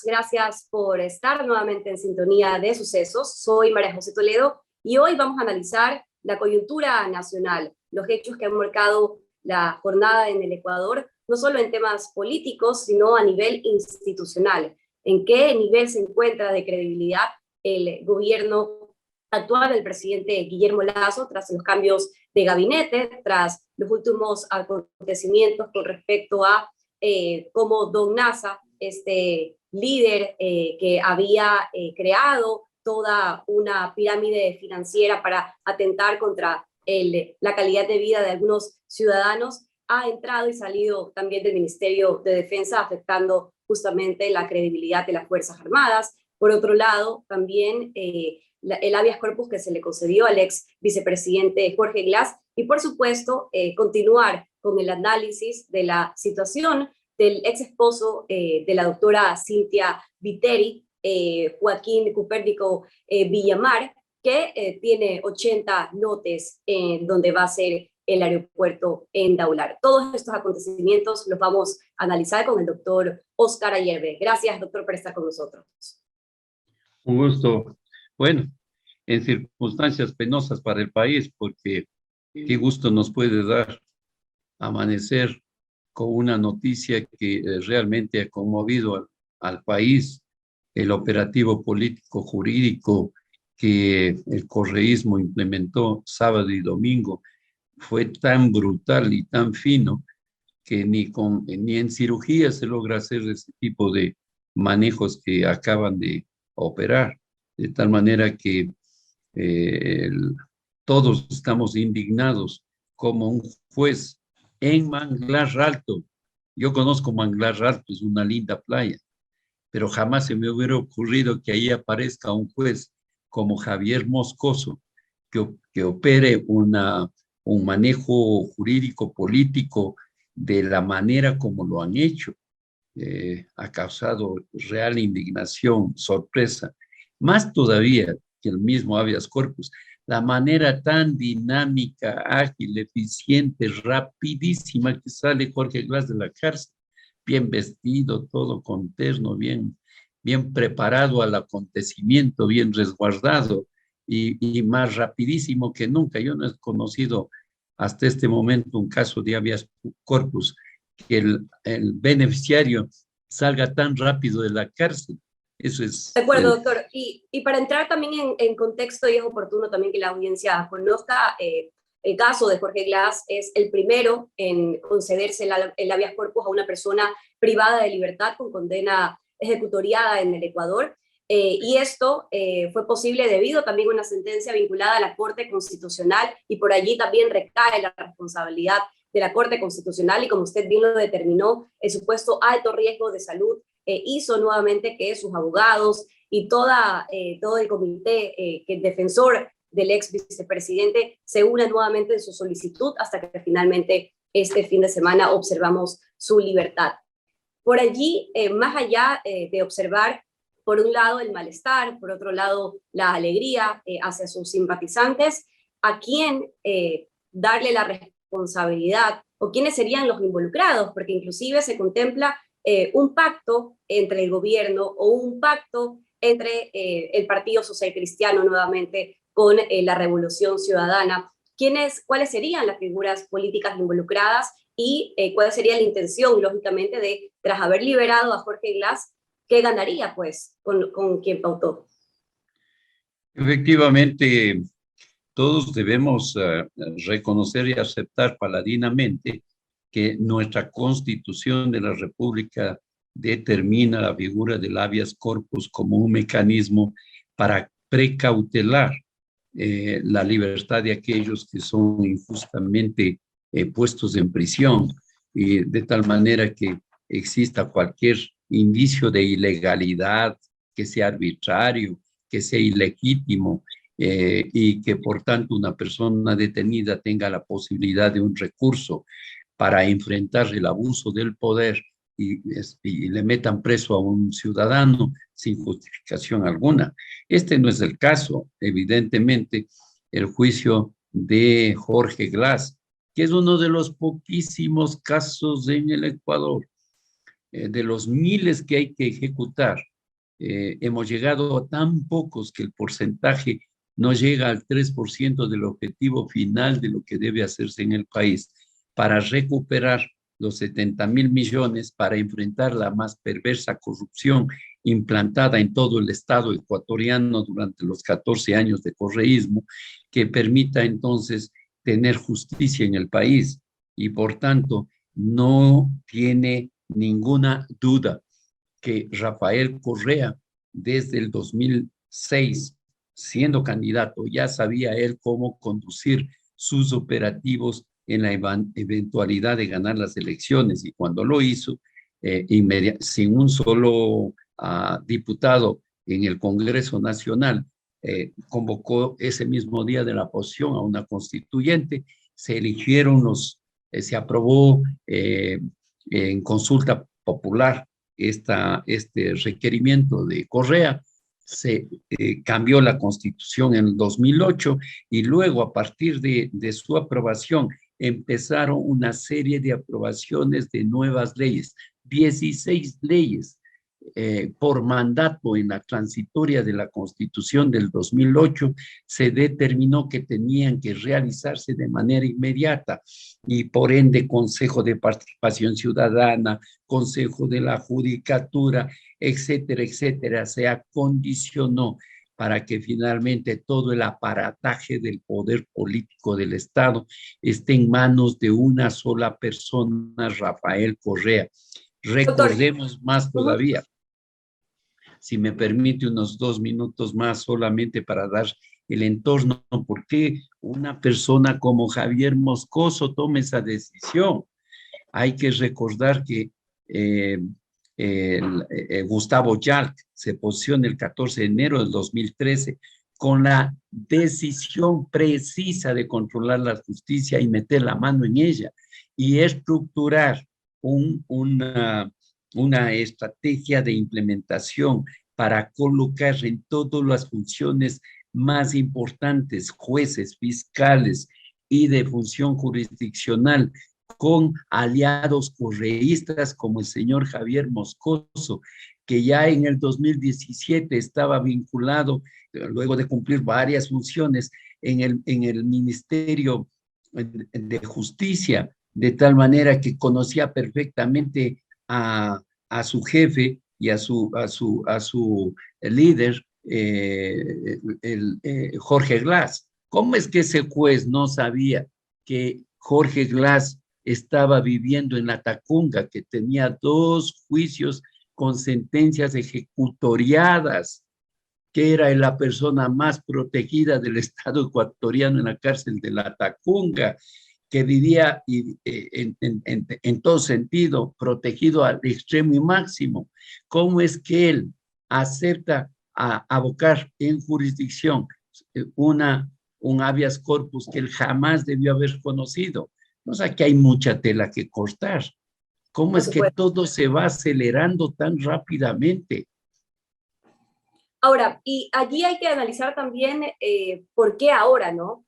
gracias por estar nuevamente en sintonía de Sucesos. Soy María José Toledo y hoy vamos a analizar la coyuntura nacional, los hechos que han marcado la jornada en el Ecuador, no solo en temas políticos, sino a nivel institucional. ¿En qué nivel se encuentra de credibilidad el gobierno actual del presidente Guillermo Lasso tras los cambios de gabinete, tras los últimos acontecimientos con respecto a cómo Don Nasa, este líder que había creado toda una pirámide financiera para atentar contra la calidad de vida de algunos ciudadanos, ha entrado y salido también del Ministerio de Defensa, afectando justamente la credibilidad de las Fuerzas Armadas. Por otro lado, también el habeas corpus que se le concedió al ex vicepresidente Jorge Glass, y por supuesto continuar con el análisis de la situación del ex esposo de la doctora Cynthia Viteri, Joaquín Cupérnico Villamar, que tiene 80 lotes donde va a ser el aeropuerto en Daular. Todos estos acontecimientos los vamos a analizar con el doctor Oscar Ayerbe. Gracias, doctor, por estar con nosotros. Un gusto. Bueno, en circunstancias penosas para el país, porque qué gusto nos puede dar amanecer con una noticia que realmente ha conmovido al país, el operativo político jurídico que el correísmo implementó sábado y domingo fue tan brutal y tan fino que ni en cirugía se logra hacer ese tipo de manejos que acaban de operar, de tal manera que todos estamos indignados como un juez en Manglar Alto. Yo conozco Manglar Alto, es una linda playa, pero jamás se me hubiera ocurrido que ahí aparezca un juez como Javier Moscoso, que opere un manejo jurídico político de la manera como lo han hecho. Ha causado real indignación, sorpresa, más todavía que el mismo habeas corpus, la manera tan dinámica, ágil, eficiente, rapidísima que sale Jorge Glass de la cárcel, bien vestido, todo con terno, bien preparado al acontecimiento, bien resguardado y más rapidísimo que nunca. Yo no he conocido hasta este momento un caso de habeas corpus que el beneficiario salga tan rápido de la cárcel. Eso es... De acuerdo, doctor. Y para entrar también en contexto, y es oportuno también que la audiencia conozca, el caso de Jorge Glass es el primero en concederse el habeas corpus a una persona privada de libertad con condena ejecutoriada en el Ecuador. Y esto fue posible debido también a una sentencia vinculada a la Corte Constitucional, y por allí también recae la responsabilidad de la Corte Constitucional, y como usted bien lo determinó, el supuesto alto riesgo de salud hizo nuevamente que sus abogados y todo el comité que defensor del ex vicepresidente se una nuevamente en su solicitud hasta que finalmente este fin de semana observamos su libertad. Por allí, más allá de observar, por un lado, el malestar, por otro lado, la alegría hacia sus simpatizantes, ¿a quién darle la responsabilidad o quiénes serían los involucrados? Porque inclusive se contempla un pacto entre el gobierno o un pacto entre el Partido Social Cristiano nuevamente con la Revolución Ciudadana. ¿Cuáles serían las figuras políticas involucradas y cuál sería la intención, lógicamente, de, tras haber liberado a Jorge Glass, qué ganaría, pues, con quien pautó? Efectivamente, todos debemos reconocer y aceptar paladinamente que nuestra Constitución de la República determina la figura del habeas corpus como un mecanismo para precautelar la libertad de aquellos que son injustamente puestos en prisión, y de tal manera que exista cualquier indicio de ilegalidad, que sea arbitrario, que sea ilegítimo, y que por tanto una persona detenida tenga la posibilidad de un recurso para enfrentar el abuso del poder y le metan preso a un ciudadano sin justificación alguna. Este no es el caso, evidentemente. El juicio de Jorge Glass, que es uno de los poquísimos casos en el Ecuador, de los miles que hay que ejecutar, hemos llegado a tan pocos que el porcentaje no llega al 3% del objetivo final de lo que debe hacerse en el país para recuperar los 70.000 millones para enfrentar la más perversa corrupción implantada en todo el Estado ecuatoriano durante los 14 años de correísmo, que permita entonces tener justicia en el país. Y por tanto, no tiene ninguna duda que Rafael Correa, desde el 2006, siendo candidato, ya sabía él cómo conducir sus operativos en la eventualidad de ganar las elecciones, y cuando lo hizo, sin un solo diputado en el Congreso Nacional, convocó ese mismo día de la oposición a una constituyente, se eligieron se aprobó en consulta popular este requerimiento de Correa, se cambió la Constitución en el 2008 y luego a partir de su aprobación empezaron una serie de aprobaciones de nuevas leyes, 16 leyes por mandato. En la transitoria de la Constitución del 2008 se determinó que tenían que realizarse de manera inmediata y por ende Consejo de Participación Ciudadana, Consejo de la Judicatura, etcétera, etcétera, se acondicionó para que finalmente todo el aparataje del poder político del Estado esté en manos de una sola persona, Rafael Correa. Doctor, Recordemos más todavía, si me permite unos 2 minutos más solamente para dar el entorno, ¿por qué una persona como Javier Moscoso toma esa decisión? Hay que recordar que Gustavo Yalc se posiciona el 14 de enero del 2013 con la decisión precisa de controlar la justicia y meter la mano en ella y estructurar una estrategia de implementación para colocar en todas las funciones más importantes, jueces, fiscales y de función jurisdiccional, con aliados correístas como el señor Javier Moscoso, que ya en el 2017 estaba vinculado, luego de cumplir varias funciones, en el Ministerio de Justicia, de tal manera que conocía perfectamente a su jefe y a su líder, Jorge Glass. ¿Cómo es que ese juez no sabía que Jorge Glass estaba viviendo en la Tacunga, que tenía 2 juicios con sentencias ejecutoriadas, que era la persona más protegida del Estado ecuatoriano en la cárcel de la Tacunga, que vivía en todo sentido protegido al extremo y máximo? ¿Cómo es que él acepta abocar en jurisdicción un habeas corpus que él jamás debió haber conocido? O sea que hay mucha tela que cortar. ¿Cómo es que todo se va acelerando tan rápidamente? Ahora, y allí hay que analizar también por qué ahora, ¿no?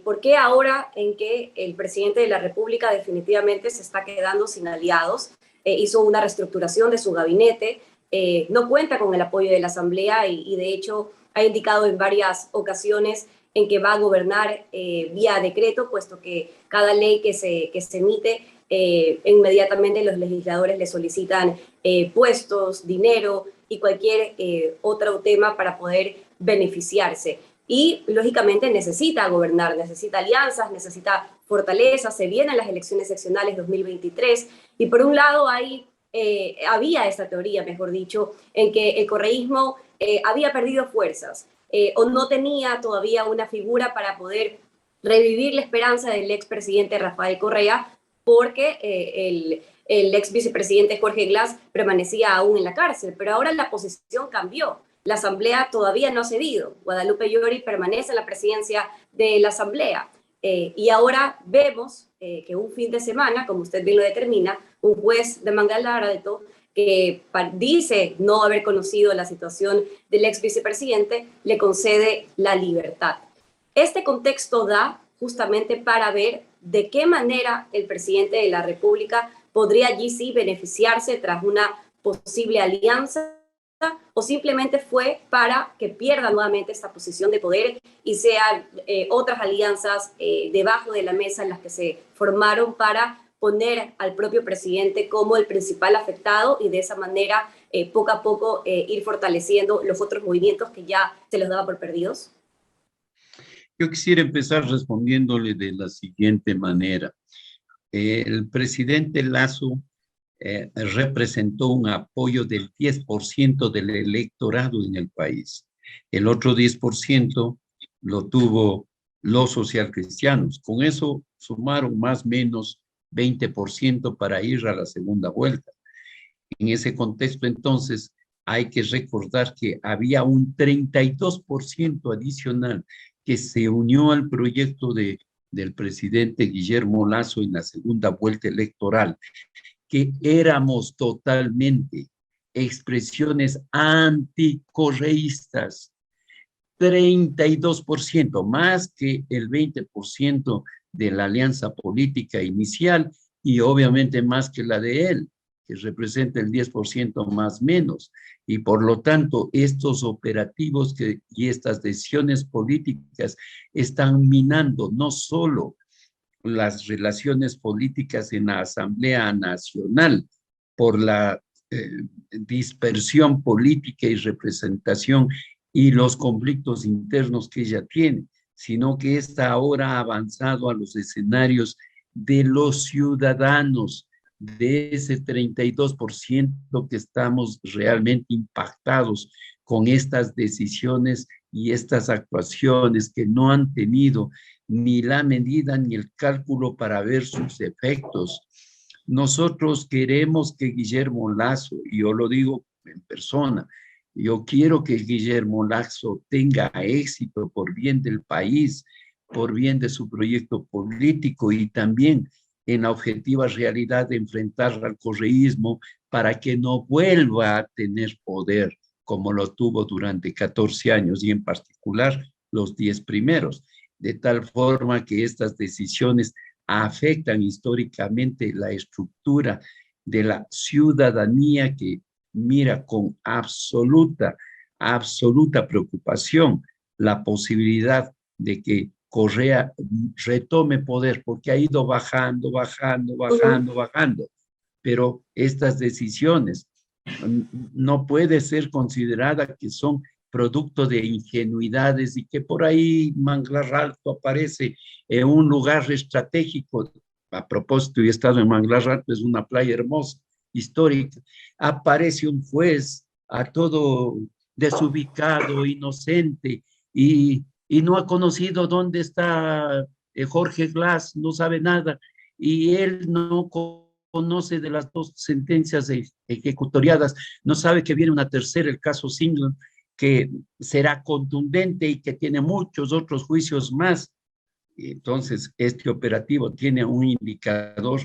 ¿Por qué ahora en que el presidente de la República definitivamente se está quedando sin aliados? Hizo una reestructuración de su gabinete, no cuenta con el apoyo de la Asamblea y de hecho ha indicado en varias ocasiones en que va a gobernar vía decreto, puesto que cada ley que se emite, inmediatamente los legisladores le solicitan puestos, dinero y cualquier otro tema para poder beneficiarse. Y lógicamente necesita gobernar, necesita alianzas, necesita fortaleza, se vienen las elecciones seccionales 2023 y por un lado había esta teoría, mejor dicho, en que el correísmo había perdido fuerzas o no tenía todavía una figura para poder revivir la esperanza del expresidente Rafael Correa, porque el ex vicepresidente Jorge Glass permanecía aún en la cárcel, pero ahora la posición cambió. La Asamblea todavía no ha cedido. Guadalupe Llori permanece en la presidencia de la Asamblea. Y ahora vemos que un fin de semana, como usted bien lo determina, un juez de Mangaldato que dice no haber conocido la situación del ex vicepresidente, le concede la libertad. Este contexto da justamente para ver de qué manera el presidente de la República podría allí sí beneficiarse tras una posible alianza o simplemente fue para que pierda nuevamente esta posición de poder y sean otras alianzas debajo de la mesa en las que se formaron para poner al propio presidente como el principal afectado y de esa manera poco a poco ir fortaleciendo los otros movimientos que ya se los daba por perdidos? Yo quisiera empezar respondiéndole de la siguiente manera. El presidente Lasso representó un apoyo del 10% del electorado en el país. El otro 10% lo tuvo los socialcristianos. Con eso sumaron más o menos 20% para ir a la segunda vuelta. En ese contexto, entonces, hay que recordar que había un 32% adicional que se unió al proyecto del presidente Guillermo Lasso en la segunda vuelta electoral, que éramos totalmente expresiones anticorreístas, 32%, más que el 20% de la alianza política inicial y obviamente más que la de él, que representa el 10% más menos. Y por lo tanto, estos operativos y estas decisiones políticas están minando no solo las relaciones políticas en la Asamblea Nacional por la dispersión política y representación y los conflictos internos que ella tiene, sino que esta ahora ha avanzado a los escenarios de los ciudadanos, de ese 32% que estamos realmente impactados con estas decisiones y estas actuaciones que no han tenido ni la medida ni el cálculo para ver sus efectos. Nosotros queremos que Guillermo Lasso, y yo lo digo en persona, yo quiero que Guillermo Lasso tenga éxito por bien del país, por bien de su proyecto político y también en la objetiva realidad de enfrentar al correísmo para que no vuelva a tener poder como lo tuvo durante 14 años y en particular los 10 primeros, de tal forma que estas decisiones afectan históricamente la estructura de la ciudadanía que mira con absoluta preocupación la posibilidad de que Correa retome poder, porque ha ido bajando. Pero estas decisiones no puede ser considerada que son producto de ingenuidades y que por ahí Manglar Alto aparece en un lugar estratégico. A propósito, yo he estado en Manglar Alto, es una playa hermosa, histórica. Aparece un juez a todo desubicado, inocente, y no ha conocido dónde está Jorge Glass, no sabe nada, y él no conoce de las dos sentencias ejecutoriadas, no sabe que viene una tercera, el caso Singleton, que será contundente y que tiene muchos otros juicios más. Entonces, este operativo tiene un indicador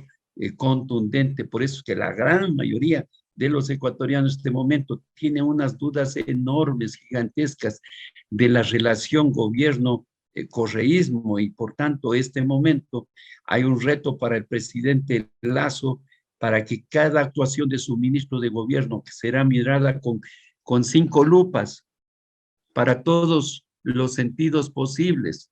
contundente, por eso es que la gran mayoría de los ecuatorianos en este momento tiene unas dudas enormes, gigantescas, de la relación gobierno-correísmo y por tanto, este momento hay un reto para el presidente Lasso para que cada actuación de su ministro de gobierno, que será mirada con 5 lupas para todos los sentidos posibles,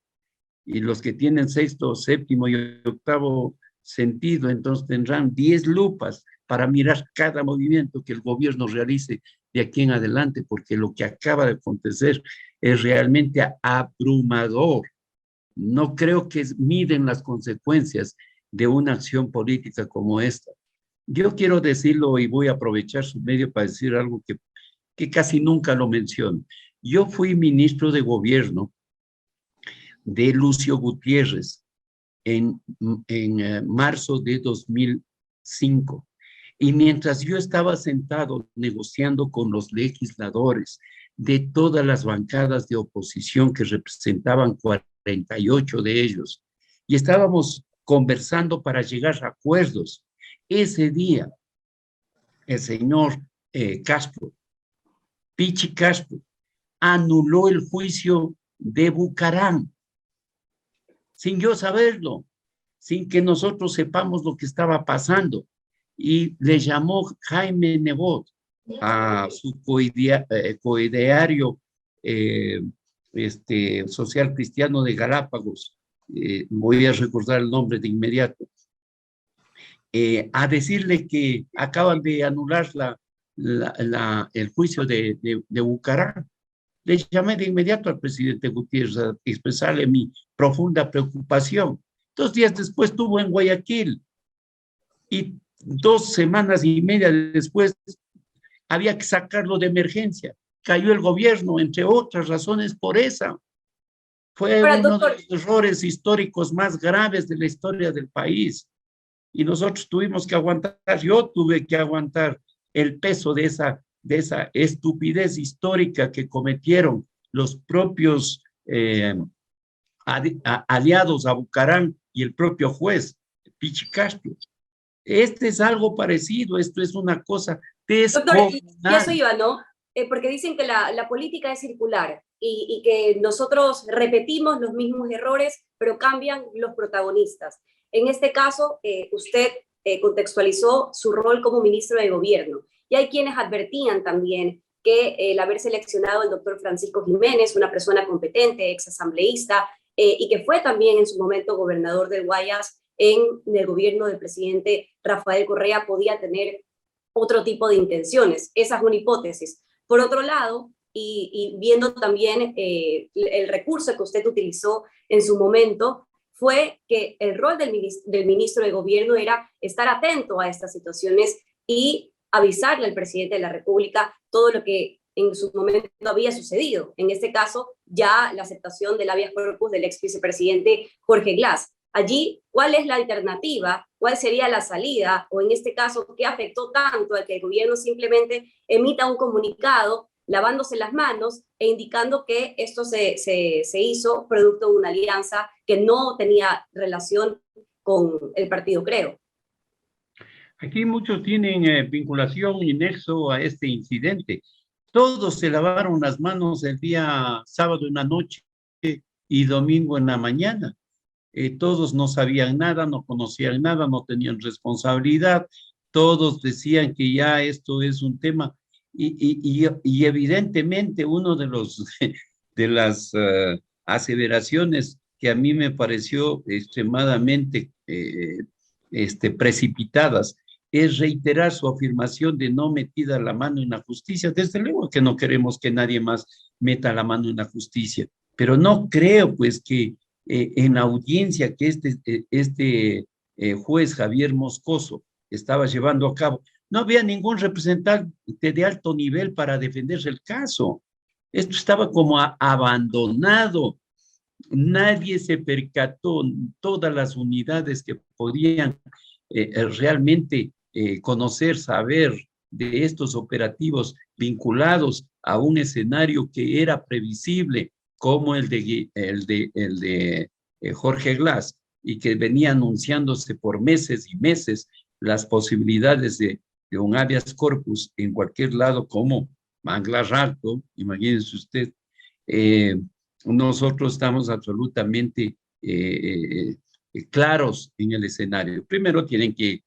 y los que tienen sexto, séptimo y octavo sentido, entonces tendrán 10 lupas para mirar cada movimiento que el gobierno realice de aquí en adelante, porque lo que acaba de acontecer es realmente abrumador. No creo que miden las consecuencias de una acción política como esta. Yo quiero decirlo y voy a aprovechar su medio para decir algo que casi nunca lo menciono. Yo fui ministro de gobierno de Lucio Gutiérrez en marzo de 2005. Y mientras yo estaba sentado negociando con los legisladores de todas las bancadas de oposición que representaban 48 de ellos, y estábamos conversando para llegar a acuerdos, ese día el señor Castro, Pichi Castro, anuló el juicio de Bucaram, sin yo saberlo, sin que nosotros sepamos lo que estaba pasando. Y le llamó Jaime Nebot a su coideario social cristiano de Galápagos, voy a recordar el nombre de inmediato, a decirle que acaban de anular el juicio de Bucaram. Le llamé de inmediato al presidente Gutiérrez a expresarle mi profunda preocupación. 2 días después estuvo en Guayaquil y 2 semanas y media después había que sacarlo de emergencia. Cayó el gobierno, entre otras razones, por esa. Fue Ahora, uno de doctor, los errores históricos más graves de la historia del país. Y nosotros tuvimos que aguantar, yo tuve que aguantar el peso de esa estupidez histórica que cometieron los propios aliados a Bucaram y el propio juez, Pichi Castro. Este es algo parecido, esto es una cosa doctor, y eso descomunal. iba, ¿no? Porque dicen que la política es circular y que nosotros repetimos los mismos errores, pero cambian los protagonistas. En este caso, usted contextualizó su rol como ministro de gobierno y hay quienes advertían también que el haber seleccionado al doctor Francisco Jiménez, una persona competente, ex asambleísta, y que fue también en su momento gobernador del Guayas en el gobierno del presidente Rafael Correa, podía tener otro tipo de intenciones. Esa es una hipótesis. Por otro lado, y viendo también el recurso que usted utilizó en su momento, fue que el rol del ministro de gobierno era estar atento a estas situaciones y avisarle al presidente de la República todo lo que en su momento había sucedido. En este caso, ya la aceptación del habeas corpus del ex vicepresidente Jorge Glass. Allí, ¿cuál es la alternativa? ¿Cuál sería la salida? O en este caso, ¿qué afectó tanto a que el gobierno simplemente emita un comunicado lavándose las manos e indicando que esto se hizo producto de una alianza que no tenía relación con el partido Creo? Aquí muchos tienen vinculación y nexo a este incidente. Todos se lavaron las manos el día sábado en la noche y domingo en la mañana. Todos no sabían nada, no conocían nada, no tenían responsabilidad. Todos decían que ya esto es un tema y evidentemente uno de las aseveraciones que a mí me pareció extremadamente precipitadas es reiterar su afirmación de no metida la mano en la justicia. Desde luego que no queremos que nadie más meta la mano en la justicia, pero no creo pues que en la audiencia que juez Javier Moscoso estaba llevando a cabo, no había ningún representante de alto nivel para defenderse el caso. Esto estaba como abandonado. Nadie se percató, todas las unidades que podían realmente conocer, saber de estos operativos vinculados a un escenario que era previsible, como el de Jorge Glass, y que venía anunciándose por meses y meses las posibilidades de un habeas corpus en cualquier lado, como Manglar Alto, imagínense usted. Nosotros estamos absolutamente claros en el escenario. Primero tienen que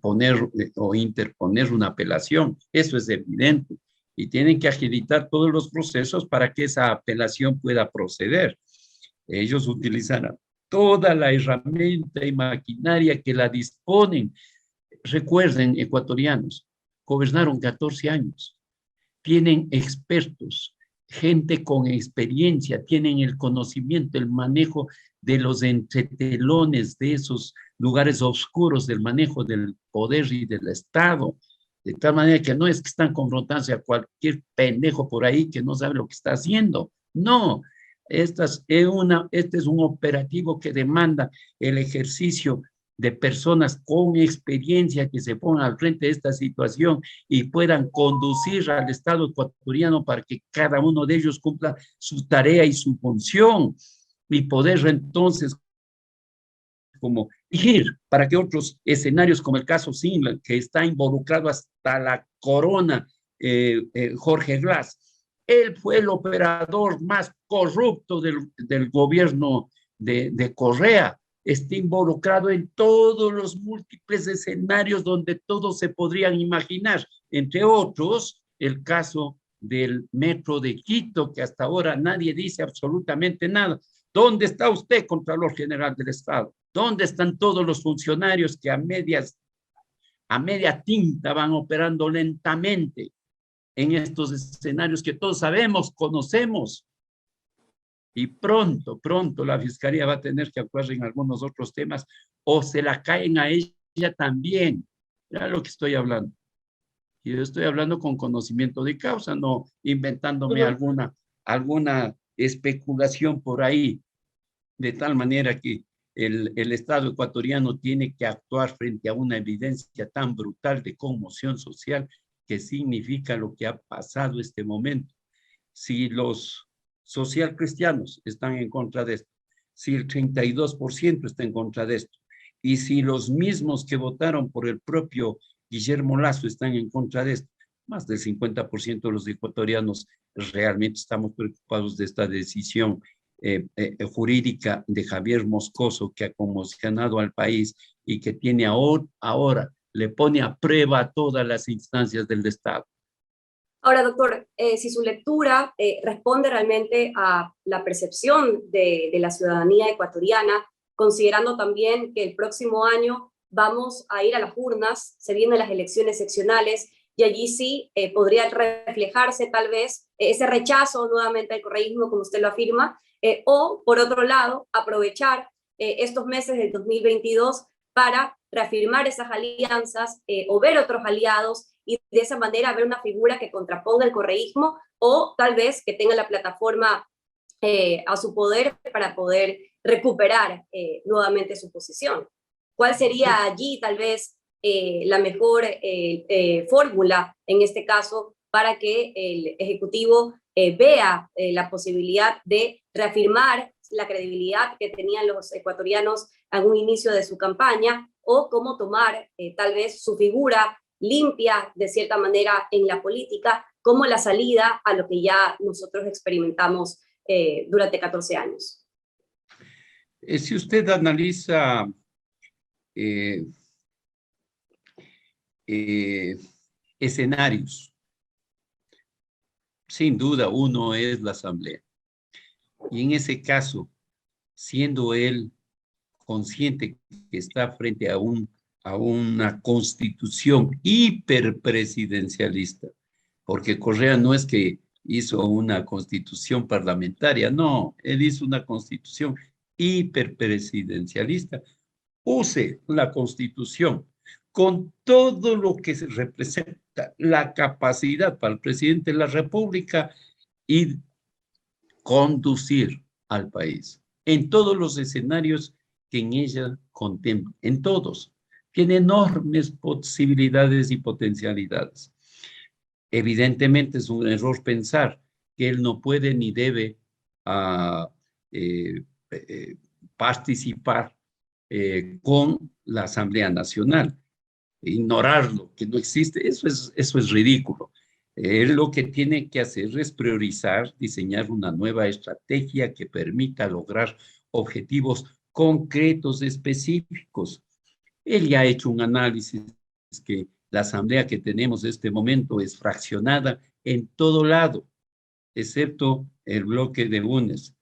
poner o interponer una apelación, eso es evidente, y tienen que agilitar todos los procesos para que esa apelación pueda proceder. Ellos utilizarán toda la herramienta y maquinaria que la disponen. Recuerden, ecuatorianos, gobernaron 14 años, tienen expertos, gente con experiencia, tienen el conocimiento, el manejo de los entretelones, de esos lugares oscuros del manejo del poder y del Estado, de tal manera que no es que están confrontándose a cualquier pendejo por ahí que no sabe lo que está haciendo, no, este es un operativo que demanda el ejercicio de personas con experiencia que se pongan al frente de esta situación y puedan conducir al Estado ecuatoriano para que cada uno de ellos cumpla su tarea y su función y poder entonces como ir para que otros escenarios como el caso Sinla, que está involucrado hasta la corona, Jorge Glass, él fue el operador más corrupto del gobierno de Correa. esté involucrado en todos los múltiples escenarios donde todos se podrían imaginar, entre otros, el caso del metro de Quito, que hasta ahora nadie dice absolutamente nada. ¿Dónde está usted, Contralor General del Estado? ¿Dónde están todos los funcionarios que a media tinta van operando lentamente en estos escenarios que todos sabemos, conocemos? Y pronto la Fiscalía va a tener que actuar en algunos otros temas o se la caen a ella también. Ya lo que estoy hablando. Y yo estoy hablando con conocimiento de causa, no inventándome alguna especulación por ahí, de tal manera que el Estado ecuatoriano tiene que actuar frente a una evidencia tan brutal de conmoción social que significa lo que ha pasado este momento. Si los social cristianos están en contra de esto, si el 32% está en contra de esto, y si los mismos que votaron por el propio Guillermo Lasso están en contra de esto, más del 50% de los ecuatorianos realmente estamos preocupados de esta decisión jurídica de Javier Moscoso que ha conmocionado al país y que tiene ahora le pone a prueba todas las instancias del Estado. Ahora, doctor, si su lectura responde realmente a la percepción de la ciudadanía ecuatoriana, considerando también que el próximo año vamos a ir a las urnas, se vienen las elecciones seccionales, y allí sí podría reflejarse tal vez ese rechazo nuevamente al correísmo, como usted lo afirma, o por otro lado, aprovechar estos meses del 2022 para reafirmar esas alianzas o ver otros aliados y de esa manera ver una figura que contraponga el correísmo o tal vez que tenga la plataforma a su poder para poder recuperar nuevamente su posición. ¿Cuál sería allí tal vez la mejor fórmula en este caso para que el Ejecutivo vea la posibilidad de reafirmar la credibilidad que tenían los ecuatorianos a un inicio de su campaña o cómo tomar tal vez su figura limpia de cierta manera en la política como la salida a lo que ya nosotros experimentamos durante 14 años? Si usted analiza escenarios, sin duda uno es la Asamblea. Y en ese caso, siendo él consciente que está frente a una constitución hiperpresidencialista, porque Correa no es que hizo una constitución parlamentaria, no, él hizo una constitución hiperpresidencialista. Use la constitución con todo lo que se representa la capacidad para el presidente de la República y conducir al país en todos los escenarios que en ella contempla, en todos. Tiene enormes posibilidades y potencialidades. Evidentemente es un error pensar que él no puede ni debe participar con la Asamblea Nacional. Ignorarlo, que no existe, eso es ridículo. Él lo que tiene que hacer es priorizar, diseñar una nueva estrategia que permita lograr objetivos concretos, específicos. Él ya ha hecho un análisis que la asamblea que tenemos en este momento es fraccionada en todo lado, excepto el bloque de UNES.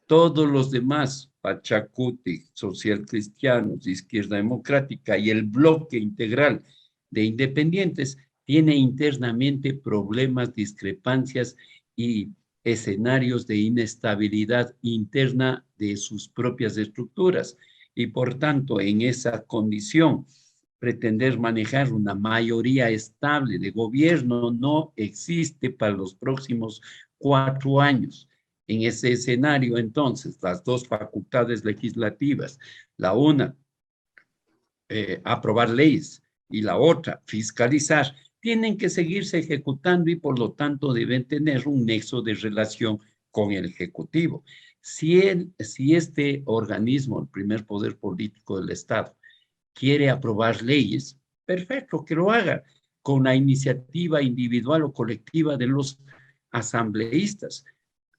Todos los demás, Pachacuti, Social Cristianos, Izquierda Democrática y el bloque integral de independientes, tiene internamente problemas, discrepancias y escenarios de inestabilidad interna de sus propias estructuras. Y por tanto, en esa condición, pretender manejar una mayoría estable de gobierno no existe para los próximos 4 años. En ese escenario, entonces, las dos facultades legislativas, la una, aprobar leyes, y la otra, fiscalizar, tienen que seguirse ejecutando y por lo tanto deben tener un nexo de relación con el Ejecutivo. Si este organismo, el primer poder político del Estado, quiere aprobar leyes, perfecto, que lo haga con la iniciativa individual o colectiva de los asambleístas.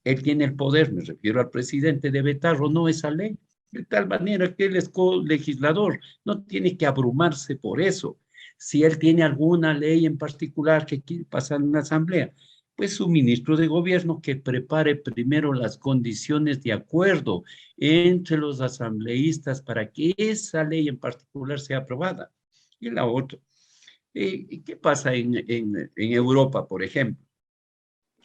Él tiene el poder, me refiero al presidente, de vetar o no esa ley. de tal manera que él es colegislador, no tiene que abrumarse por eso. Si él tiene alguna ley en particular que quiere pasar en la asamblea, pues su ministro de gobierno que prepare primero las condiciones de acuerdo entre los asambleístas para que esa ley en particular sea aprobada. Y la otra, ¿qué pasa en Europa, por ejemplo?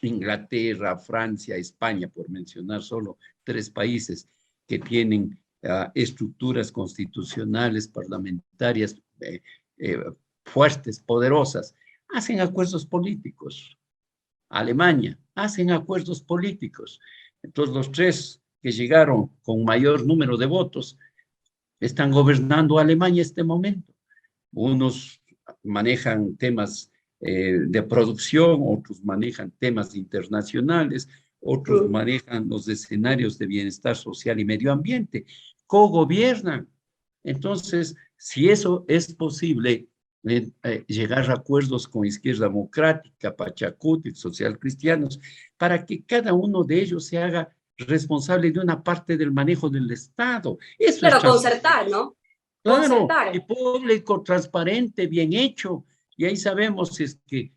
Inglaterra, Francia, España, por mencionar solo 3 países que tienen estructuras constitucionales, parlamentarias eh, fuertes, poderosas, hacen acuerdos políticos. Alemania, hacen acuerdos políticos. Entonces, los 3 que llegaron con mayor número de votos están gobernando Alemania en este momento. Unos manejan temas de producción, otros manejan temas internacionales, otros manejan los escenarios de bienestar social y medio ambiente, cogobiernan. Entonces, si eso es posible, llegar a acuerdos con Izquierda Democrática, Pachacuti, Social Cristianos, para que cada uno de ellos se haga responsable de una parte del manejo del Estado. Eso es Claro, transparencia. concertar, ¿no? Claro, y Concertar. público, transparente, bien hecho. Y ahí sabemos si es que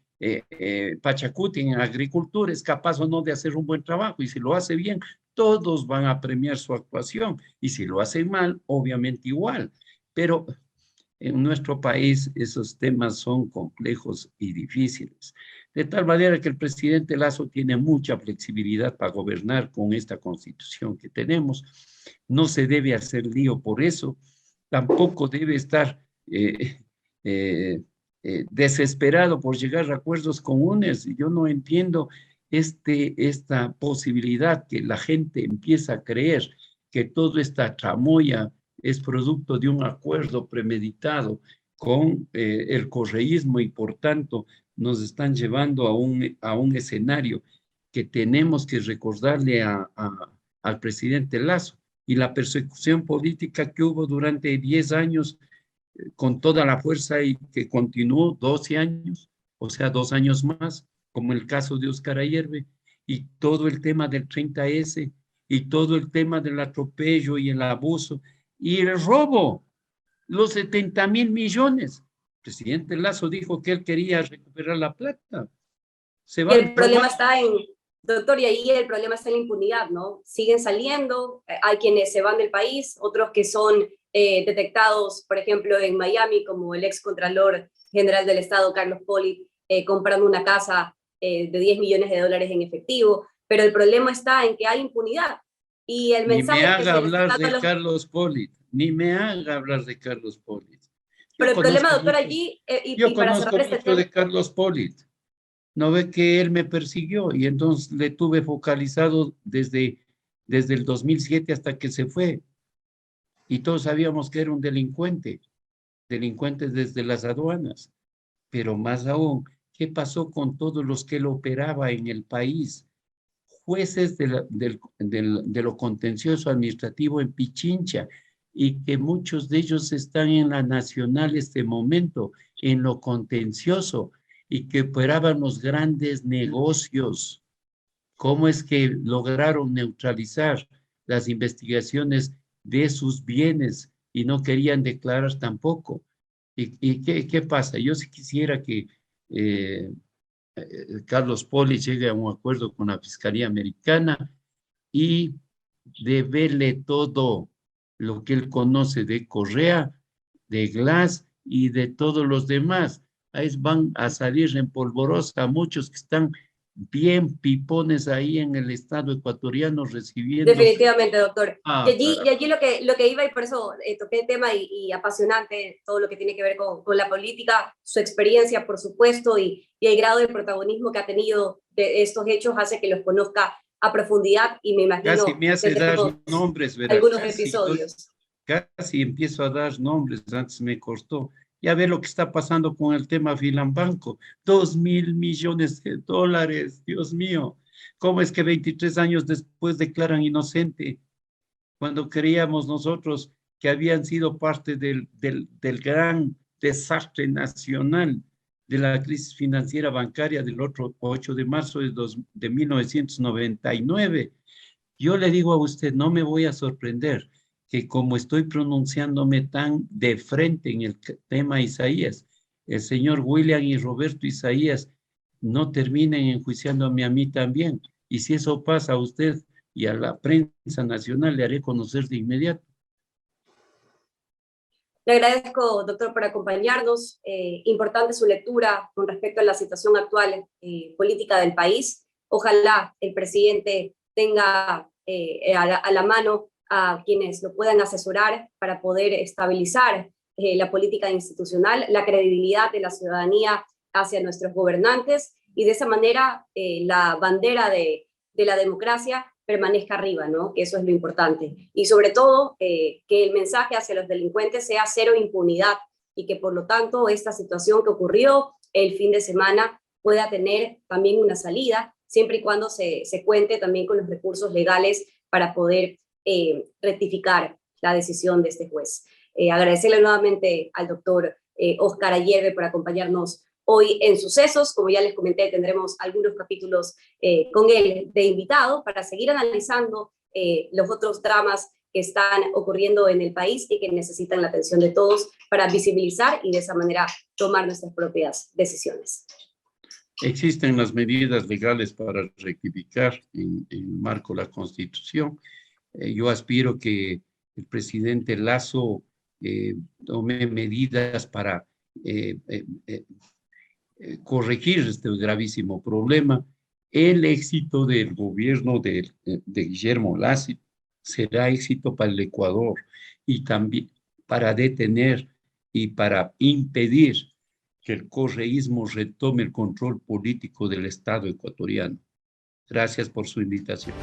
Pachacuti en agricultura es capaz o no de hacer un buen trabajo. Y si lo hace bien, todos van a premiar su actuación. Y si lo hace mal, obviamente igual. Pero en nuestro país esos temas son complejos y difíciles. De tal manera que el presidente Lasso tiene mucha flexibilidad para gobernar con esta constitución que tenemos. No se debe hacer lío por eso. Tampoco debe estar desesperado por llegar a acuerdos comunes. Yo no entiendo esta posibilidad que la gente empieza a creer que toda esta tramoya es producto de un acuerdo premeditado con el correísmo y por tanto nos están llevando a un escenario que tenemos que recordarle al presidente Lasso y la persecución política que hubo durante 10 años con toda la fuerza y que continuó 12 años, o sea, 2 años más, como el caso de Oscar Ayerbe, y todo el tema del 30S, y todo el tema del atropello y el abuso, y el robo, los 70.000 millones. El presidente Lasso dijo que él quería recuperar la plata. Se Y van el problema robando. está doctor, y ahí el problema está en la impunidad, ¿no? Siguen saliendo, hay quienes se van del país, otros que son detectados, por ejemplo, en Miami, como el ex Contralor General del Estado, Carlos Poli, comprando una casa de 10 millones de dólares en efectivo, pero el problema está en que hay impunidad. Y el Ni me mensaje que haga se le está hablar dando a de los... Carlos Polit, ni me haga hablar de Carlos Polit. Pero Yo el problema, conozco doctor, mucho, allí, yo y para conozco cerrar este mucho tema, de Carlos Polit. No ve que él me persiguió y entonces le tuve focalizado desde el 2007 hasta que se fue. Y todos sabíamos que era un delincuente desde las aduanas. Pero más aún, ¿qué pasó con todos los que él operaba en el país? Jueces de lo contencioso administrativo en Pichincha, y que muchos de ellos están en la nacional este momento, en lo contencioso, y que operaban los grandes negocios. ¿Cómo es que lograron neutralizar las investigaciones de sus bienes y no querían declarar tampoco? ¿Y qué pasa? Yo sí quisiera que eh, Carlos Poli llegue a un acuerdo con la Fiscalía Americana y deberle todo lo que él conoce de Correa, de Glass y de todos los demás. Ahí van a salir en polvorosa muchos que están bien pipones ahí en el estado ecuatoriano recibiendo. definitivamente, doctor. Y Carajo. allí lo que iba, y por eso toqué el tema y apasionante todo lo que tiene que ver con la política, su experiencia, por supuesto, y el grado de protagonismo que ha tenido de estos hechos hace que los conozca a profundidad y me Casi imagino me hace dar tendremos nombres, ¿verdad? algunos episodios. Casi empiezo a dar nombres, antes me costó. Ya ve lo que está pasando con el tema Filambanco, 2.000 millones de dólares, Dios mío. ¿Cómo es que 23 años después declaran inocente cuando creíamos nosotros que habían sido parte del gran desastre nacional de la crisis financiera bancaria del otro 8 de marzo de 1999? Yo le digo a usted, no me voy a sorprender que como estoy pronunciándome tan de frente en el tema Isaías, el señor William y Roberto Isaías no terminen enjuiciándome a mí también. Y si eso pasa a usted y a la prensa nacional, le haré conocer de inmediato. Le agradezco, doctor, por acompañarnos. Importante su lectura con respecto a la situación actual política del país. Ojalá el presidente tenga a la mano a quienes lo puedan asesorar para poder estabilizar la política institucional, la credibilidad de la ciudadanía hacia nuestros gobernantes, y de esa manera la bandera de la democracia permanezca arriba, ¿no? Que eso es lo importante. Y sobre todo, que el mensaje hacia los delincuentes sea cero impunidad, y que por lo tanto esta situación que ocurrió el fin de semana pueda tener también una salida, siempre y cuando se cuente también con los recursos legales para poder rectificar la decisión de este juez. Agradecerle nuevamente al doctor Óscar Ayerbe por acompañarnos hoy en Sucesos. Como ya les comenté, tendremos algunos capítulos con él de invitado para seguir analizando los otros dramas que están ocurriendo en el país y que necesitan la atención de todos para visibilizar y de esa manera tomar nuestras propias decisiones. Existen las medidas legales para rectificar en el marco de la Constitución. Yo aspiro que el presidente Lasso tome medidas para corregir este gravísimo problema. El éxito del gobierno de Guillermo Lasso será éxito para el Ecuador, y también para detener y para impedir que el correísmo retome el control político del Estado ecuatoriano. Gracias por su invitación.